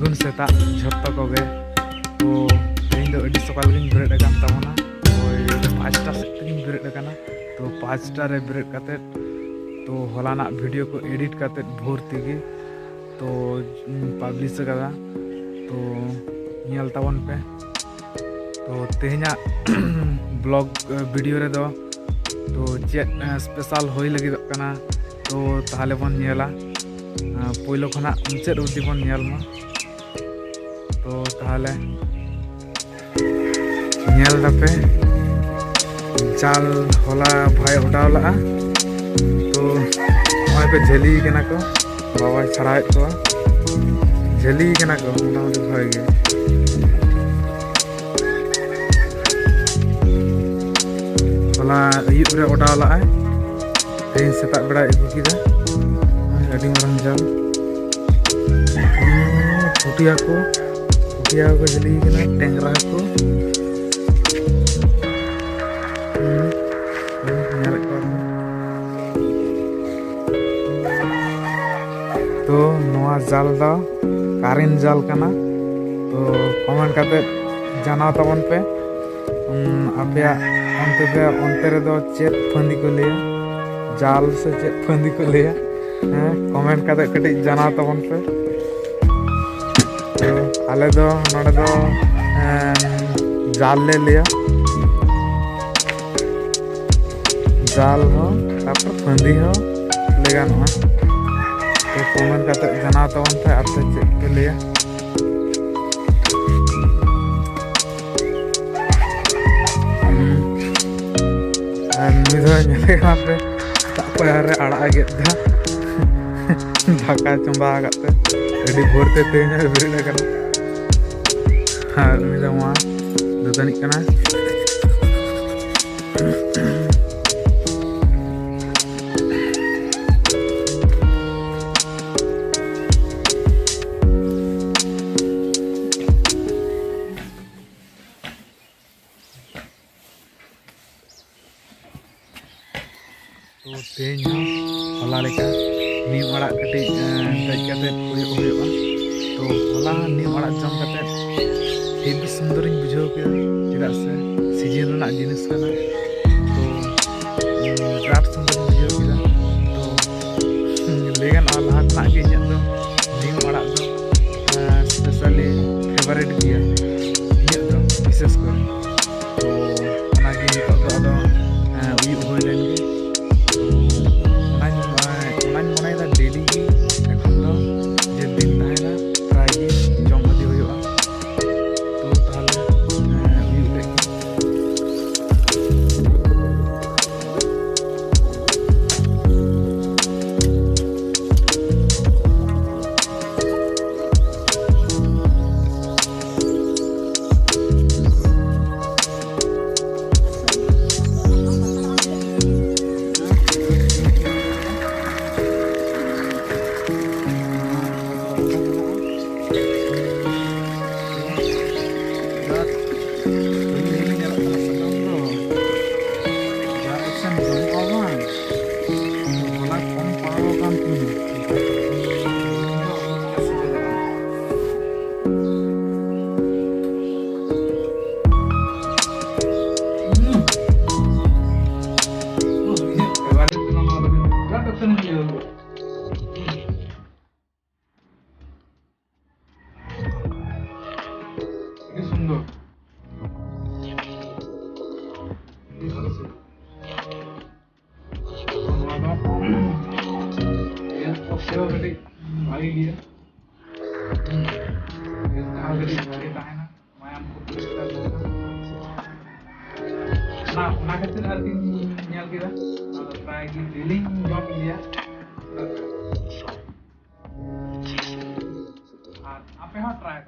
ᱥᱟᱹᱜᱩᱱ ᱥᱮᱛᱟᱜ ᱡᱷᱚᱛᱚ ᱠᱚᱜᱮ। तो तेज दो अड़ी सकाल गिन बेरेद अकान ताबोना ओई 5टा सेद तेगिन बेरेद अकाना तो 5टा रे बेरेद काते तो हलाना वीडियो को एडिट काते भोर तेगी तो पब्लिश कदा तो नेल ताबोन पे तो तेहना ब्लॉग वीडियो रे दो तो चेत स्पेशल होई लगी कना तो ताहले बन नेला पहिलो खना मुचाद उदी बन नेल मा तो ताहले नेल दापे जाल होला भाई उड़ाव लगा तो वहाँ पे झेली कना को बाबा छड़ाए को झेली कना को मोटामुटी भाई गे होला अयुब रे उड़ाव लगा तेज सेता बेड़ा अगू किदा अड़ी मारन जाल पुटिया को झेली कना टेंगरा को तो नवा जाल दा कारेंट जाल कना तो कमेंट काते जानाव ताबन पे आपया onte रे दो चेत फंदी को ले जाल से चेत फंदी को ले कमेंट काते कटी जानाव ताबन पे तो आले दो नोडे दो जाल ले लिया जाल हो तापर फंदी हो ले गाना तो कमेंट काते जानाव ताबन पे आपसे चेक के लिए पे तापर आड़ा गेदा दाका चंबा काते अड़ी भोरते तेज बेरेद कना और उनी दो मा दुतानी कना तो तेज हला लेका नीम आड़ा कटी दज काते तो हला नीम आड़ा जम काते हेबी सुंदर बुझाव के चेदा से सीजन रना जिनिस कना तो बिराट सुंदर बुझाव के तो लेगन लहा तना के इन दो नीम आड़ा दो स्पेशली फेवरेट गया इन दो विशेष कर तो नागे नितो दो उई होय लेन गे डेली एखन दो जे दिन ताहेना प्राय गे जम इदी हुआ तो ताहले हुई ले ट्राई